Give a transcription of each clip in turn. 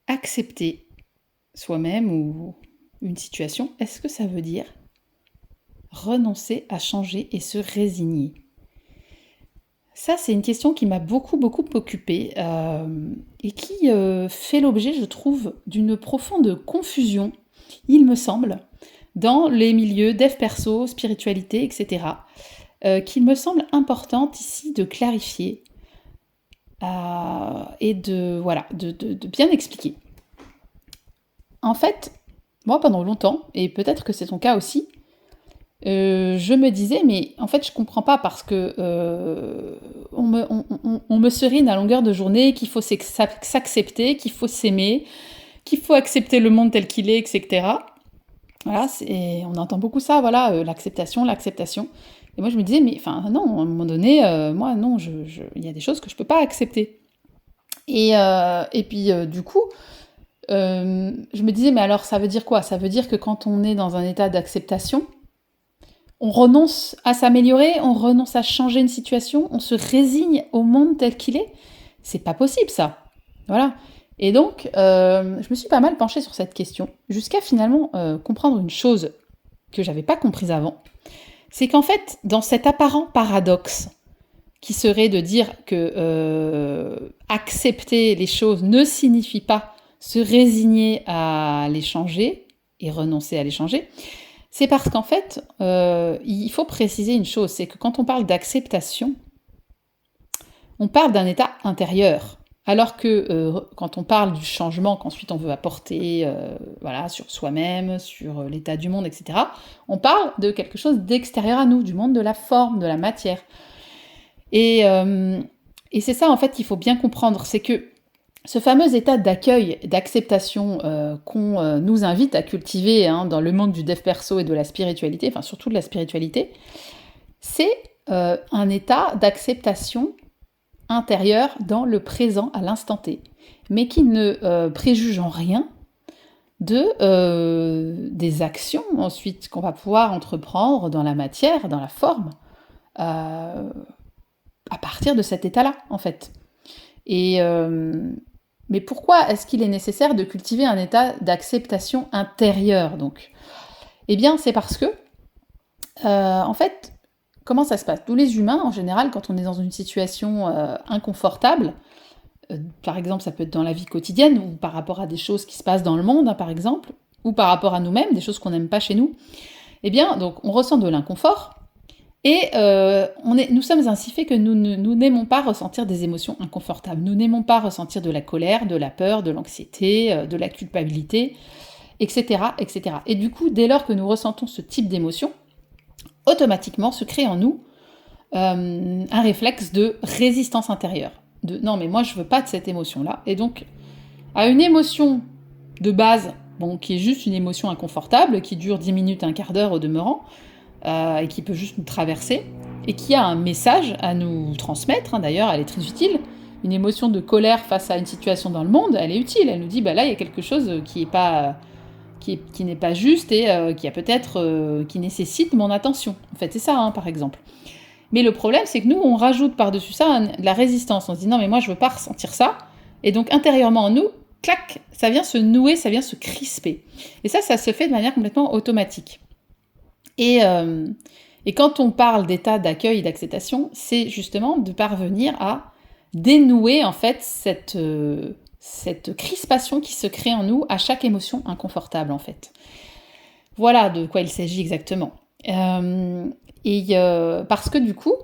accepter soi-même ou une situation, est-ce que ça veut dire renoncer à changer et se résigner? Ça, c'est une question qui m'a beaucoup, beaucoup occupée et qui fait l'objet, je trouve, d'une profonde confusion, il me semble, dans les milieux dev perso, spiritualité, etc., qu'il me semble importante ici de clarifier et de bien expliquer. En fait, moi, pendant longtemps, et peut-être que c'est ton cas aussi, je me disais, mais en fait, je comprends pas parce que on me serine à longueur de journée qu'il faut s'accepter, qu'il faut s'aimer, qu'il faut accepter le monde tel qu'il est, etc. Voilà, on entend beaucoup ça, voilà, l'acceptation, l'acceptation. Et moi, je me disais, mais enfin, non, à un moment donné, moi, non, il y a des choses que je peux pas accepter. Et puis, du coup, je me disais, mais alors, ça veut dire quoi? Ça veut dire que quand on est dans un état d'acceptation, on renonce à s'améliorer, on renonce à changer une situation, on se résigne au monde tel qu'il est. C'est pas possible, ça. Voilà. Et donc, je me suis pas mal penchée sur cette question, jusqu'à finalement comprendre une chose que j'avais pas comprise avant. C'est qu'en fait, dans cet apparent paradoxe, qui serait de dire que accepter les choses ne signifie pas se résigner à les changer et renoncer à les changer, c'est parce qu'en fait, il faut préciser une chose, c'est que quand on parle d'acceptation, on parle d'un état intérieur. Alors que quand on parle du changement qu'ensuite on veut apporter voilà, sur soi-même, sur l'état du monde, etc., on parle de quelque chose d'extérieur à nous, du monde de la forme, de la matière. Et c'est ça en fait qu'il faut bien comprendre, c'est que ce fameux état d'accueil, d'acceptation qu'on nous invite à cultiver dans le monde du dev perso et de la spiritualité, enfin surtout de la spiritualité, c'est un état d'acceptation intérieure dans le présent à l'instant T, mais qui ne préjuge en rien des actions ensuite qu'on va pouvoir entreprendre dans la matière, dans la forme, à partir de cet état-là, en fait. Mais pourquoi est-ce qu'il est nécessaire de cultiver un état d'acceptation intérieure, donc? Eh bien, c'est parce que, en fait, comment ça se passe? Tous les humains, en général, quand on est dans une situation inconfortable, par exemple, ça peut être dans la vie quotidienne, ou par rapport à des choses qui se passent dans le monde, par exemple, ou par rapport à nous-mêmes, des choses qu'on n'aime pas chez nous, eh bien, donc, on ressent de l'inconfort, et nous sommes ainsi faits que nous n'aimons pas ressentir des émotions inconfortables. Nous n'aimons pas ressentir de la colère, de la peur, de l'anxiété, de la culpabilité, etc., etc. Et du coup, dès lors que nous ressentons ce type d'émotion, automatiquement se crée en nous un réflexe de résistance intérieure. De non, mais moi je veux pas de cette émotion-là. Et donc, à une émotion de base, bon, qui est juste une émotion inconfortable, qui dure 10 minutes, un quart d'heure au demeurant, et qui peut juste nous traverser, et qui a un message à nous transmettre, d'ailleurs, elle est très utile. Une émotion de colère face à une situation dans le monde, elle est utile, elle nous dit, bah là, il y a quelque chose qui n'est pas juste et qui a peut-être qui nécessite mon attention. En fait, c'est ça, par exemple. Mais le problème, c'est que nous, on rajoute par-dessus ça de la résistance. On se dit, non, mais moi, je veux pas ressentir ça. Et donc, intérieurement en nous, clac, ça vient se nouer, ça vient se crisper. Et ça se fait de manière complètement automatique. Et quand on parle d'état d'accueil et d'acceptation, c'est justement de parvenir à dénouer, en fait, cette crispation qui se crée en nous à chaque émotion inconfortable, en fait. Voilà de quoi il s'agit exactement. Parce que du coup,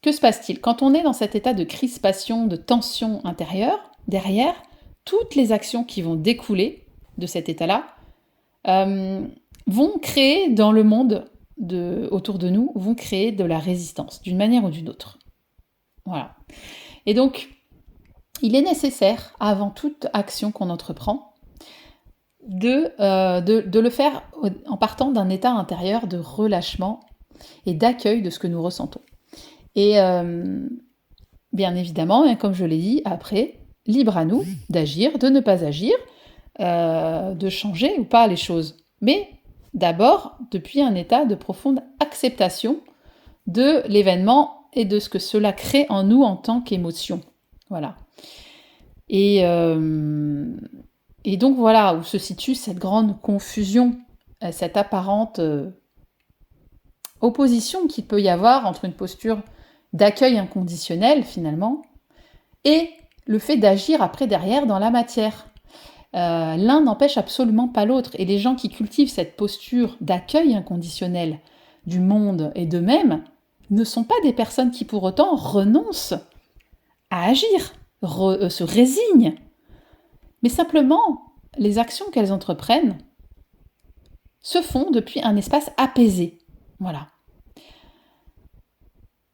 que se passe-t-il? Quand on est dans cet état de crispation, de tension intérieure, derrière, toutes les actions qui vont découler de cet état-là vont créer dans le monde autour de nous, vont créer de la résistance, d'une manière ou d'une autre. Voilà. Et donc, il est nécessaire, avant toute action qu'on entreprend, de le faire en partant d'un état intérieur de relâchement et d'accueil de ce que nous ressentons. Et bien évidemment, comme je l'ai dit, après, libre à nous d'agir, de ne pas agir, de changer ou pas les choses. Mais d'abord, depuis un état de profonde acceptation de l'événement et de ce que cela crée en nous en tant qu'émotion. Voilà. Et Et donc voilà où se situe cette grande confusion, cette apparente opposition qu'il peut y avoir entre une posture d'accueil inconditionnel finalement et le fait d'agir après derrière dans la matière. L'un n'empêche absolument pas l'autre. Et les gens qui cultivent cette posture d'accueil inconditionnel du monde et d'eux-mêmes ne sont pas des personnes qui pour autant renoncent à agir, se résignent. Mais simplement, les actions qu'elles entreprennent se font depuis un espace apaisé. Voilà.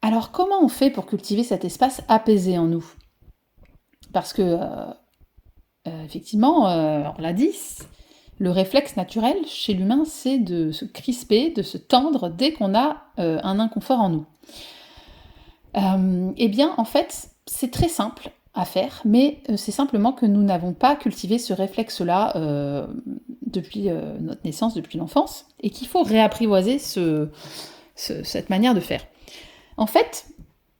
Alors comment on fait pour cultiver cet espace apaisé en nous ? Parce que, effectivement, on l'a dit, le réflexe naturel chez l'humain, c'est de se crisper, de se tendre dès qu'on a un inconfort en nous. Eh bien, en fait, c'est très simple à faire, mais c'est simplement que nous n'avons pas cultivé ce réflexe-là depuis notre naissance, depuis l'enfance, et qu'il faut réapprivoiser cette manière de faire. En fait,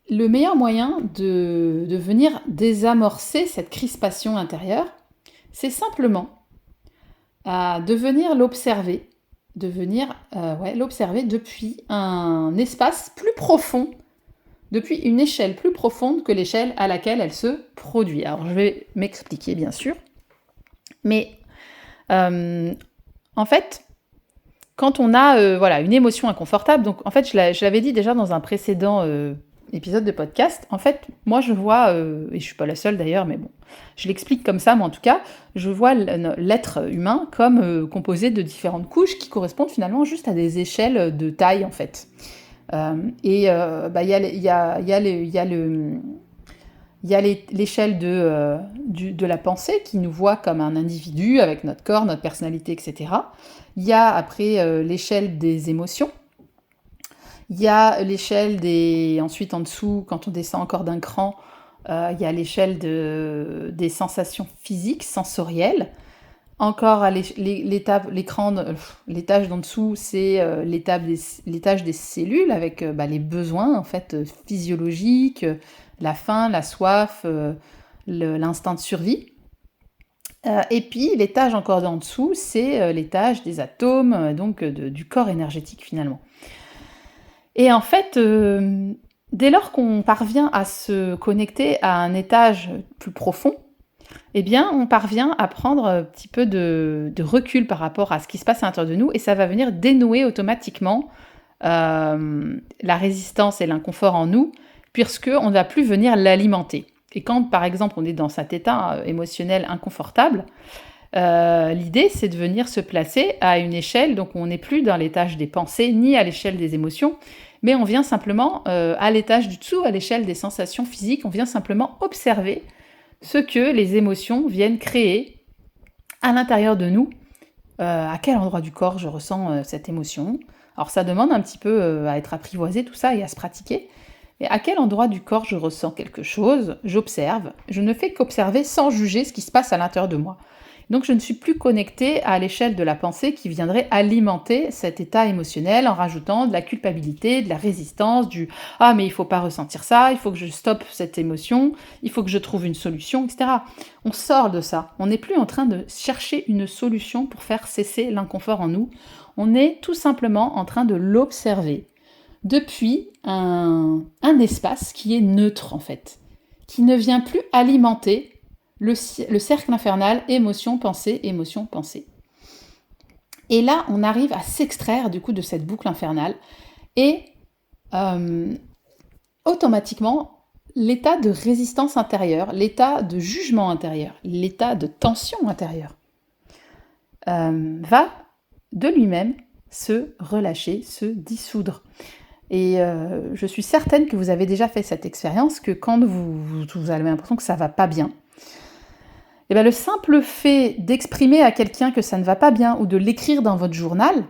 le meilleur moyen de venir désamorcer cette crispation intérieure, c'est simplement de venir l'observer, l'observer depuis un espace plus profond, depuis une échelle plus profonde que l'échelle à laquelle elle se produit. Alors je vais m'expliquer bien sûr, mais en fait, quand on a une émotion inconfortable, donc en fait je l'avais dit déjà dans un précédent épisode de podcast, en fait moi je vois, et je suis pas la seule d'ailleurs, mais bon, je l'explique comme ça, moi en tout cas, je vois l'être humain comme composé de différentes couches qui correspondent finalement juste à des échelles de taille en fait. Il y a l'échelle de la pensée qui nous voit comme un individu avec notre corps, notre personnalité, etc. Il y a après l'échelle des émotions. Il y a l'échelle des... Ensuite, en dessous, quand on descend encore d'un cran, il y a l'échelle des sensations physiques, sensorielles. Encore à l'étage d'en dessous, c'est l'étage des cellules avec les besoins en fait physiologiques, la faim, la soif, l'instinct de survie. Et puis l'étage encore d'en dessous, c'est l'étage des atomes, donc du corps énergétique finalement. Et en fait, dès lors qu'on parvient à se connecter à un étage plus profond, eh bien, on parvient à prendre un petit peu de recul par rapport à ce qui se passe à l'intérieur de nous, et ça va venir dénouer automatiquement la résistance et l'inconfort en nous, puisqu'on ne va plus venir l'alimenter. Et quand, par exemple, on est dans cet état émotionnel inconfortable, l'idée, c'est de venir se placer à une échelle, donc on n'est plus dans l'étage des pensées, ni à l'échelle des émotions, mais on vient simplement à l'étage du dessous, à l'échelle des sensations physiques, on vient simplement observer ce que les émotions viennent créer à l'intérieur de nous. À quel endroit du corps je ressens cette émotion ? Alors ça demande un petit peu à être apprivoisé tout ça et à se pratiquer. Mais à quel endroit du corps je ressens quelque chose ? J'observe. Je ne fais qu'observer sans juger ce qui se passe à l'intérieur de moi. Donc je ne suis plus connectée à l'échelle de la pensée qui viendrait alimenter cet état émotionnel en rajoutant de la culpabilité, de la résistance, du « Ah mais il ne faut pas ressentir ça, il faut que je stoppe cette émotion, il faut que je trouve une solution, etc. » On sort de ça. On n'est plus en train de chercher une solution pour faire cesser l'inconfort en nous. On est tout simplement en train de l'observer depuis un espace qui est neutre en fait, qui ne vient plus alimenter le cercle infernal, émotion, pensée, émotion, pensée. Et là, on arrive à s'extraire du coup de cette boucle infernale et automatiquement, l'état de résistance intérieure, l'état de jugement intérieur, l'état de tension intérieure va de lui-même se relâcher, se dissoudre. Et je suis certaine que vous avez déjà fait cette expérience, que quand vous avez l'impression que ça va pas bien, et bien le simple fait d'exprimer à quelqu'un que ça ne va pas bien ou de l'écrire dans votre journal,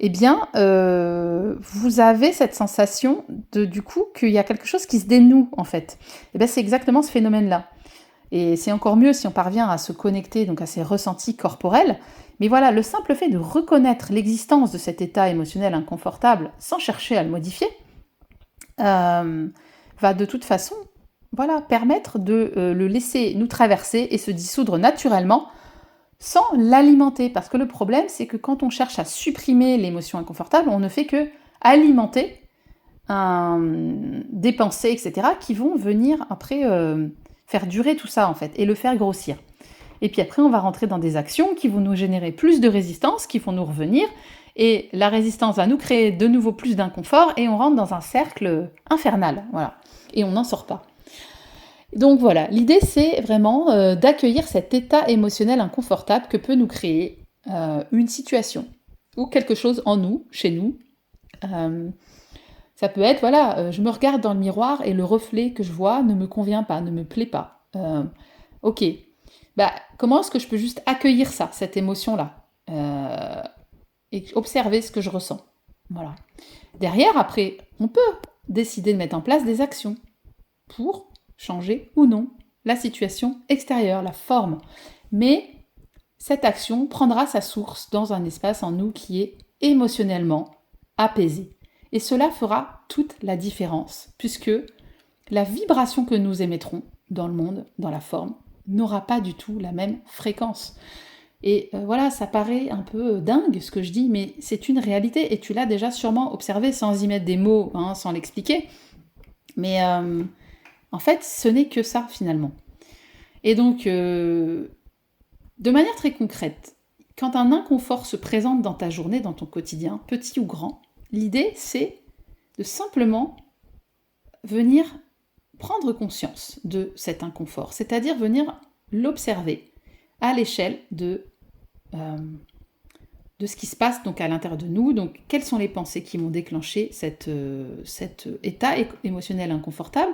eh bien, vous avez cette sensation du coup qu'il y a quelque chose qui se dénoue en fait. Et bien c'est exactement ce phénomène-là. Et c'est encore mieux si on parvient à se connecter donc à ces ressentis corporels. Mais voilà, le simple fait de reconnaître l'existence de cet état émotionnel inconfortable sans chercher à le modifier, va de toute façon permettre de le laisser nous traverser et se dissoudre naturellement sans l'alimenter. Parce que le problème, c'est que quand on cherche à supprimer l'émotion inconfortable, on ne fait que alimenter des pensées, etc., qui vont venir après faire durer tout ça, en fait, et le faire grossir. Et puis après, on va rentrer dans des actions qui vont nous générer plus de résistance, qui vont nous revenir, et la résistance va nous créer de nouveau plus d'inconfort, et on rentre dans un cercle infernal, voilà. Et on n'en sort pas. Donc voilà, l'idée c'est vraiment d'accueillir cet état émotionnel inconfortable que peut nous créer une situation ou quelque chose en nous, chez nous. Ça peut être, voilà, je me regarde dans le miroir et le reflet que je vois ne me convient pas, ne me plaît pas. Ok, bah, comment est-ce que je peux juste accueillir ça, cette émotion-là, et observer ce que je ressens. Voilà. Derrière, après, on peut décider de mettre en place des actions pour changer ou non la situation extérieure, la forme. Mais cette action prendra sa source dans un espace en nous qui est émotionnellement apaisé. Et cela fera toute la différence, puisque la vibration que nous émettrons dans le monde, dans la forme, n'aura pas du tout la même fréquence. Et voilà, ça paraît un peu dingue ce que je dis, mais c'est une réalité, et tu l'as déjà sûrement observé sans y mettre des mots, hein, sans l'expliquer. Mais en fait, ce n'est que ça, finalement. Et donc, de manière très concrète, quand un inconfort se présente dans ta journée, dans ton quotidien, petit ou grand, l'idée, c'est de simplement venir prendre conscience de cet inconfort, c'est-à-dire venir l'observer à l'échelle de ce qui se passe donc à l'intérieur de nous. Donc, quelles sont les pensées qui m'ont déclenché cet état émotionnel inconfortable?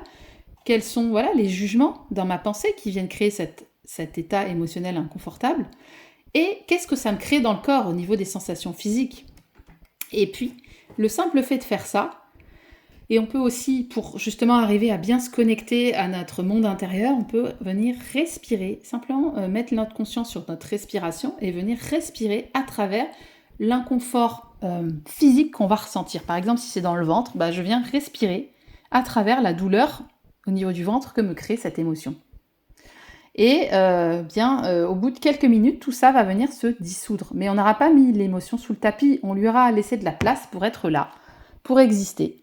Quels sont les jugements dans ma pensée qui viennent créer cet état émotionnel inconfortable? Et qu'est-ce que ça me crée dans le corps au niveau des sensations physiques? Et puis, le simple fait de faire ça, et on peut aussi, pour justement arriver à bien se connecter à notre monde intérieur, on peut venir respirer, simplement mettre notre conscience sur notre respiration et venir respirer à travers l'inconfort physique qu'on va ressentir. Par exemple, si c'est dans le ventre, je viens respirer à travers la douleur au niveau du ventre que me crée cette émotion. Et au bout de quelques minutes, tout ça va venir se dissoudre. Mais on n'aura pas mis l'émotion sous le tapis, on lui aura laissé de la place pour être là, pour exister.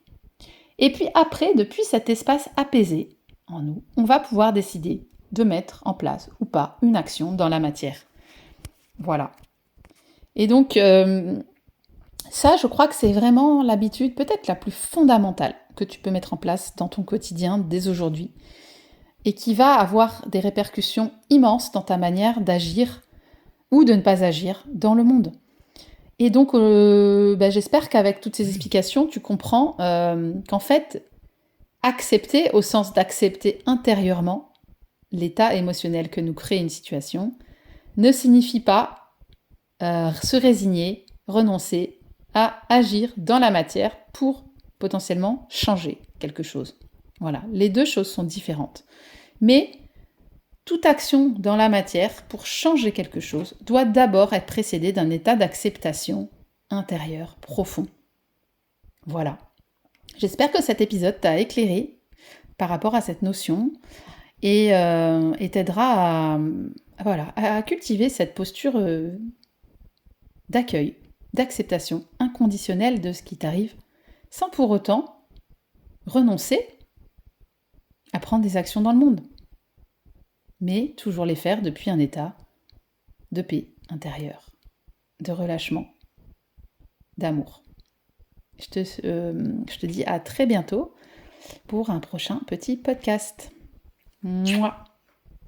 Et puis après, depuis cet espace apaisé en nous, on va pouvoir décider de mettre en place ou pas une action dans la matière. Voilà. Et donc, ça, je crois que c'est vraiment l'habitude peut-être la plus fondamentale que tu peux mettre en place dans ton quotidien dès aujourd'hui et qui va avoir des répercussions immenses dans ta manière d'agir ou de ne pas agir dans le monde. Et donc, j'espère qu'avec toutes ces explications, tu comprends qu'en fait, accepter, au sens d'accepter intérieurement l'état émotionnel que nous crée une situation, ne signifie pas se résigner, renoncer à agir dans la matière pour potentiellement changer quelque chose. Voilà, les deux choses sont différentes. Mais toute action dans la matière pour changer quelque chose doit d'abord être précédée d'un état d'acceptation intérieure profond. Voilà. J'espère que cet épisode t'a éclairé par rapport à cette notion et t'aidera à cultiver cette posture d'accueil, d'acceptation inconditionnelle de ce qui t'arrive, sans pour autant renoncer à prendre des actions dans le monde, mais toujours les faire depuis un état de paix intérieure, de relâchement, d'amour. Je te dis à très bientôt pour un prochain petit podcast. Mouah.